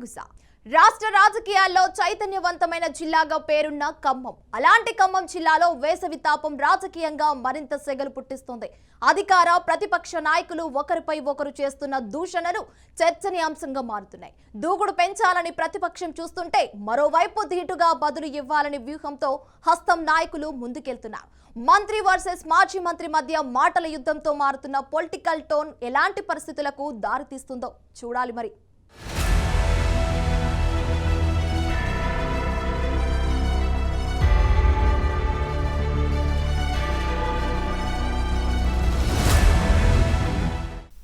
గుసగుస. రాష్ట్ర రాజకీయాల్లో చైతన్యవంతమైన జిల్లాగా పేరున్న ఖమ్మం. అలాంటి ఖమ్మం జిల్లాలో వేసవి తాపం రాజకీయంగా మరింత సెగలు పుట్టిస్తుంది. అధికార ప్రతిపక్ష నాయకులు ఒకరిపై ఒకరు చేస్తున్న దూషణలు చర్చనీయాంశంగా మారుతున్నాయి. దూకుడు పెంచాలని ప్రతిపక్షం చూస్తుంటే మరోవైపు ధీటుగా బదులు ఇవ్వాలని వ్యూహంతో హస్తం నాయకులు ముందుకెళ్తున్నారు. మంత్రి వర్సెస్ మాజీ మంత్రి మధ్య మాటల యుద్ధంతో మారుతున్న పొలిటికల్ టోన్ ఎలాంటి పరిస్థితులకు దారితీస్తుందో చూడాలి మరి.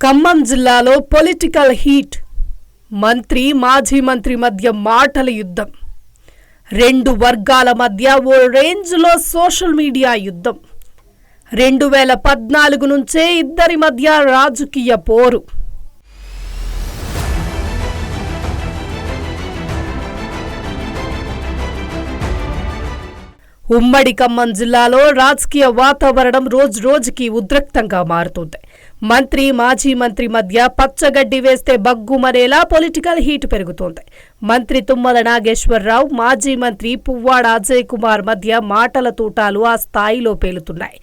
ఖమ్మం జిల్లాలో పొలిటికల్ హీట్. మంత్రి మాజీ మంత్రి మధ్య మాటల యుద్ధం. రెండు వర్గాల మధ్య ఓ రేంజ్లో సోషల్ మీడియా యుద్ధం. 2014 నుంచే ఇద్దరి మధ్య రాజకీయ పోరు. ఉమ్మడి ఖమ్మం జిల్లాలో రాజకీయ వాతావరణం రోజురోజుకి ఉద్రిక్తంగా మారుతుంది. మంత్రి మాజీ మంత్రి మధ్య పచ్చగడ్డి వేస్తే బగ్గుమనేలా పొలిటికల్ హీట్ పెరుగుతోంది. మంత్రి తుమ్మల నాగేశ్వరరావు, మాజీ మంత్రి పువ్వాడ అజయ్ కుమార్ మధ్య మాటల తూటాలు ఆ స్థాయిలో పేలుతున్నాయి.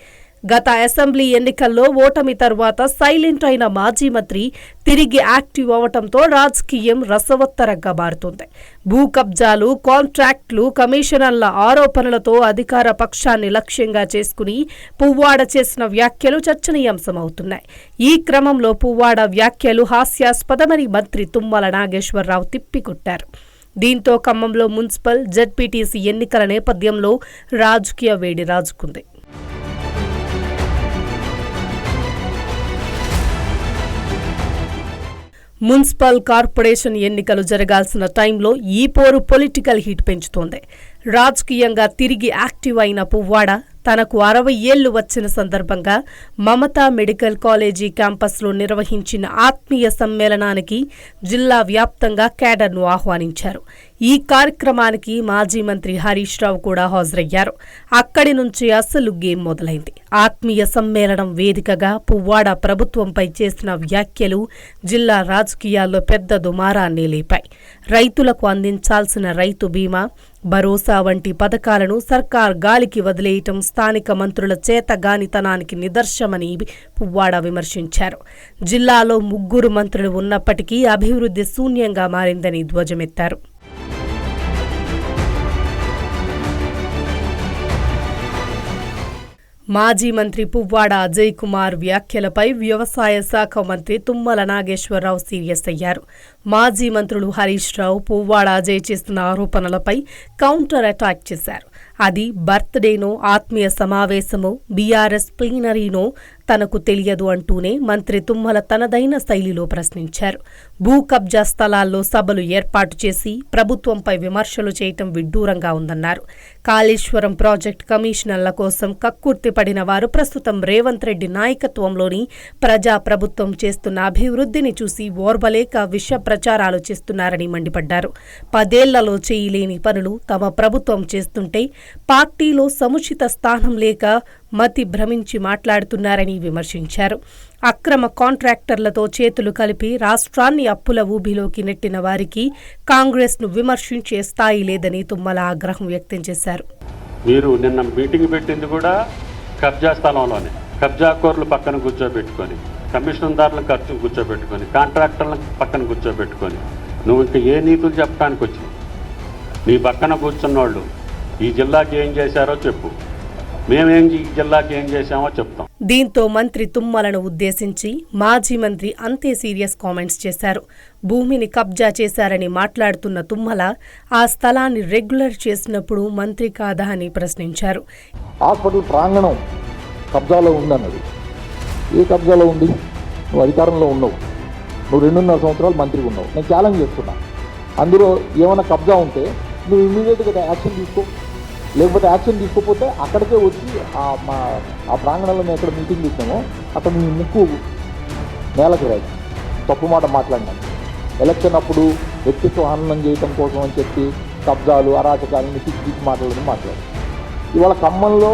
గత అసెంబ్లీ ఎన్నికల్లో ఓటమి తర్వాత సైలెంట్ అయిన మాజీ మంత్రి తిరిగి యాక్టివ్ అవడంతో రాజకీయం రసవత్తరంగా మారుతుంది. భూ కబ్జాలు, కాంట్రాక్టులు, కమిషనర్ల ఆరోపణలతో అధికార పక్షాన్ని లక్ష్యంగా చేసుకుని పువ్వాడ చేసిన వ్యాఖ్యలు చర్చనీయాంశమవుతున్నాయి. ఈ క్రమంలో పువ్వాడ వ్యాఖ్యలు హాస్యాస్పదమని మంత్రి తుమ్మల నాగేశ్వరరావు తిప్పికొట్టారు. దీంతో ఖమ్మంలో మున్సిపల్, జెడ్పీటీసీ ఎన్నికల నేపథ్యంలో రాజకీయ వేడి రాజుకుంది. మున్సిపల్ కార్పొరేషన్ ఎన్నికలు జరగాల్సిన టైంలో ఈ పోరు పొలిటికల్ హీట్ పెంచుతోంది. రాజకీయంగా తిరిగి యాక్టివ్ అయిన పువ్వాడ తనకు 60 ఏళ్లు వచ్చిన సందర్భంగా మమతా మెడికల్ కాలేజీ క్యాంపస్లో నిర్వహించిన ఆత్మీయ సమ్మేళనానికి జిల్లా వ్యాప్తంగా క్యాడర్ను ఆహ్వానించారు. ఈ కార్యక్రమానికి మాజీ మంత్రి హరీష్ రావు కూడా హాజరయ్యారు. అక్కడి నుంచి అసలు గేమ్ మొదలైంది. ఆత్మీయ సమ్మేళనం వేదికగా పువ్వాడ ప్రభుత్వంపై చేసిన వ్యాఖ్యలు జిల్లా రాజకీయాల్లో పెద్ద దుమారాన్ని లేపాయి. రైతులకు అందించాల్సిన రైతు బీమా, భరోసా వంటి పథకాలను సర్కార్ గాలికి వదిలేయటం స్థానిక మంత్రుల చేతగానితనానికి నిదర్శనమని పువ్వాడ విమర్శించారు. జిల్లాలో 3 మంత్రులు ఉన్నప్పటికీ అభివృద్ధి శూన్యంగా మారిందని ధ్వజమెత్తారు. మాజీ మంత్రి పువ్వాడ అజయ్ కుమార్ వ్యాఖ్యలపై వ్యవసాయ శాఖ మంత్రి తుమ్మల నాగేశ్వరరావు సీరియస్ అయ్యారు. మాజీ మంత్రులు హరీష్ రావు, పువ్వాడ అజయ్ చేస్తున్న ఆరోపణలపై కౌంటర్ అటాక్ చేశారు. అది బర్త్డేనో, ఆత్మీయ సమావేశమో, బీఆర్ఎస్ ప్లీనరీనో తనకు తెలియదు అంటూనే మంత్రి తుమ్మల తనదైన శైలిలో ప్రశ్నించారు. భూ కబ్జా స్థలాల్లో సభలు ఏర్పాటు చేసి ప్రభుత్వంపై విమర్శలు చేయటం విడ్డూరంగా ఉందన్నారు. కాళేశ్వరం ప్రాజెక్టు కమిషనర్ల కోసం కక్కుర్తి పడిన వారు ప్రస్తుతం రేవంత్ రెడ్డి నాయకత్వంలోని ప్రజా ప్రభుత్వం చేస్తున్న అభివృద్ధిని చూసి ఓర్వలేక విష ప్రచారాలు చేస్తున్నారని మండిపడ్డారు. 10 ఏళ్లలో చేయలేని పనులు తమ ప్రభుత్వం చేస్తుంటే పార్టీలో సముచిత స్థానం లేక మతి భ్రమించి మాట్లాడుతున్నారని విమర్శించారు. అక్రమ కాంట్రాక్టర్లతో చేతులు కలిపి రాష్ట్రాన్ని అప్పుల ఊబిలోకి నెట్టిన వారికి కాంగ్రెస్ను విమర్శించే స్థాయి లేదని తుమ్మల ఆగ్రహం వ్యక్తం చేశారు. మీరు నిన్న మీటింగ్ పెట్టింది కూడా కబ్జా స్థలంలోనే, కబ్జాకోర్లు పక్కన కూర్చోబెట్టుకొని, కమిషన్దారులను ఖర్చు కూర్చోబెట్టుకొని, కాంట్రాక్టర్లను పక్కన కూర్చోబెట్టుకొని నువ్వు ఇంకా ఏ నీతులు చెప్పడానికి వచ్చినావు? నీ పక్కన కూర్చున్నోళ్ళు ఈ జిల్లాకి ఏం చేశారో చెప్పు, మేమేం ఈ జిల్లాకి ఏం చేశామో చెప్తాం. దీంతో మంత్రి తుమ్మలను ఉద్దేశించి మాజీ మంత్రి అంతే సీరియస్ కామెంట్స్ చేశారు. భూమిని కబ్జా చేశారని మాట్లాడుతున్న తుమ్మల ఆ స్థలాన్ని రెగ్యులర్ చేసినప్పుడు మంత్రి కాదా అని ప్రశ్నించారు. హాస్పిటల్ ప్రాంగణం కబ్జాలో ఉందన్నది. ఏ కబ్జాలో ఉంది? నువ్వు అధికారంలో ఉన్నావు, నువ్వు 2.5 సంవత్సరాలు మంత్రిగా ఉన్నావు. నేను ఛాలెంజ్ చేస్తున్నా, అందులో ఏమైనా కబ్జా ఉంటే నువ్వు ఇమ్మీడియట్గా యాక్షన్ తీసుకో. లేకపోతే యాక్షన్ తీసుకోకపోతే అక్కడికే వచ్చి ఆ ప్రాంగణంలో మేము ఎక్కడ మీటింగ్ పెట్టినామో అక్కడ మీ ముక్కు నేలకు రాదు. తప్పు మాట మాట్లాడినాను. ఎలక్షన్ అప్పుడు వ్యక్తిత్వ హననం చేయటం కోసం అని చెప్పి కబ్జాలు, అరాచకాలను పిచ్చి మాట్లాడు. ఇవాళ ఖమ్మంలో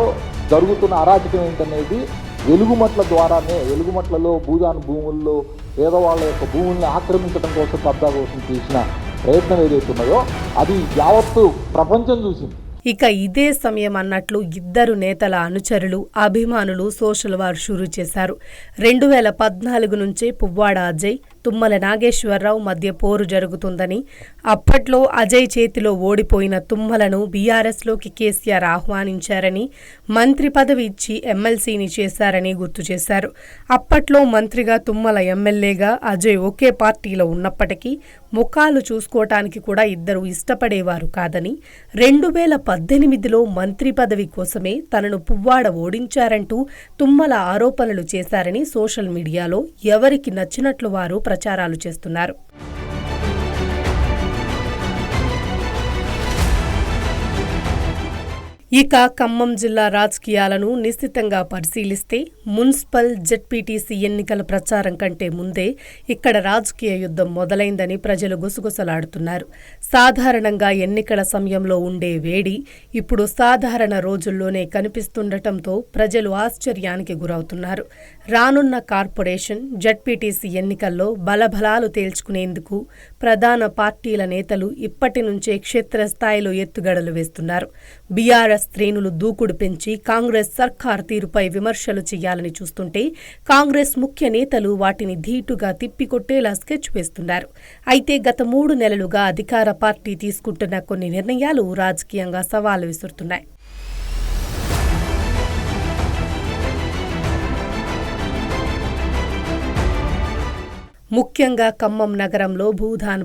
జరుగుతున్న అరాచకం ఏంటనేది వెలుగుమట్ల ద్వారానే, వెలుగుమట్లలో భూదాన భూముల్లో పేదవాళ్ళ యొక్క భూముల్ని ఆక్రమించడం కోసం, కబ్జా కోసం చేసిన ప్రయత్నం ఏదైతే ఉన్నదో అది యావత్తు ప్రపంచం చూసింది. ఇక ఇదే సమయం అన్నట్లు ఇద్దరు నేతల అనుచరులు అభిమానులు సోషల్ వార్ షురూ చేశారు. 2014 నుంచే పువ్వాడ అజయ్ తుమ్మల నాగేశ్వరరావు మధ్య పోరు జరుగుతుందని, అప్పట్లో అజయ్ చేతిలో ఓడిపోయిన తుమ్మలను బీఆర్ఎస్లోకి కేసీఆర్ ఆహ్వానించారని, మంత్రి పదవి ఇచ్చి ఎమ్మెల్సీని చేశారని గుర్తు చేశారు. అప్పట్లో మంత్రిగా తుమ్మల, ఎమ్మెల్యేగా అజయ్ ఒకే పార్టీలో ఉన్నప్పటికీ ముఖాలు చూసుకోవటానికి కూడా ఇద్దరు ఇష్టపడేవారు కాదని, 2018లో మంత్రి పదవి కోసమే తనను పువ్వాడ ఓడించారంటూ తుమ్మల ఆరోపణలు చేశారని సోషల్ మీడియాలో ఎవరికి నచ్చినట్లు వారు ప్రచారాలు చేస్తున్నారు. ఇక ఖమ్మం జిల్లా రాజకీయాలను నిశితంగా పరిశీలిస్తే మున్సిపల్, జెడ్పీటీసీ ఎన్నికల ప్రచారం కంటే ముందే ఇక్కడ రాజకీయ యుద్ధం మొదలైందని ప్రజలు గుసగుసలాడుతున్నారు. సాధారణంగా ఎన్నికల సమయంలో ఉండే వేడి ఇప్పుడు సాధారణ రోజుల్లోనే కనిపిస్తుండటంతో ప్రజలు ఆశ్చర్యానికి గురవుతున్నారు. రానున్న కార్పొరేషన్, జెడ్పీటీసీ ఎన్నికల్లో బలబలాలు తేల్చుకునేందుకు ప్రధాన పార్టీల నేతలు ఇప్పటి నుంచే క్షేత్రస్థాయిలో ఎత్తుగడలు వేస్తున్నారు. బీఆర్ఎస్ శ్రేణులు దూకుడు పెంచి కాంగ్రెస్ సర్కార్ తీరుపై విమర్శలు చేయాలని చూస్తుంటే కాంగ్రెస్ ముఖ్య నేతలు వాటిని ధీటుగా తిప్పికొట్టేలా స్కెచ్ వేస్తున్నారు. అయితే గత 3 నెలలుగా అధికార పార్టీ తీసుకుంటున్న కొన్ని నిర్ణయాలు రాజకీయంగా సవాలు విసురుతున్నాయి. ముఖ్యంగా ఖమ్మం నగరంలో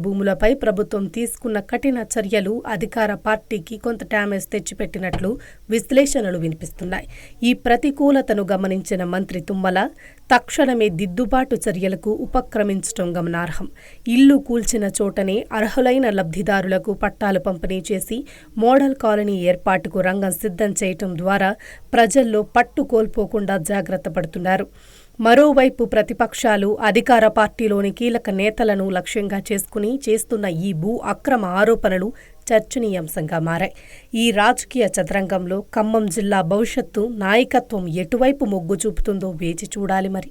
భూములపై ప్రభుత్వం తీసుకున్న కఠిన చర్యలు అధికార పార్టీకి కొంత డ్యామేజ్ తెచ్చిపెట్టినట్లు విశ్లేషణలు వినిపిస్తున్నాయి. ఈ ప్రతికూలతను గమనించిన మంత్రి తుమ్మల తక్షణమే దిద్దుబాటు చర్యలకు ఉపక్రమించడం గమనార్హం. ఇల్లు కూల్చిన చోటనే అర్హులైన లబ్ధిదారులకు పట్టాలు పంపిణీ చేసి మోడల్ కాలనీ ఏర్పాటుకు రంగం సిద్ధం చేయటం ద్వారా ప్రజల్లో పట్టు కోల్పోకుండా జాగ్రత్త పడుతున్నారు. మరోవైపు ప్రతిపక్షాలు అధికార పార్టీలోని కీలక నేతలను లక్ష్యంగా చేసుకుని చేస్తున్న ఈ భూ అక్రమ ఆరోపణలు చర్చనీయాంశంగా మారాయి. ఈ రాజకీయ చదరంగంలో ఖమ్మం జిల్లా భవిష్యత్తు నాయకత్వం ఎటువైపు మొగ్గు చూపుతుందో వేచి చూడాలి మరి.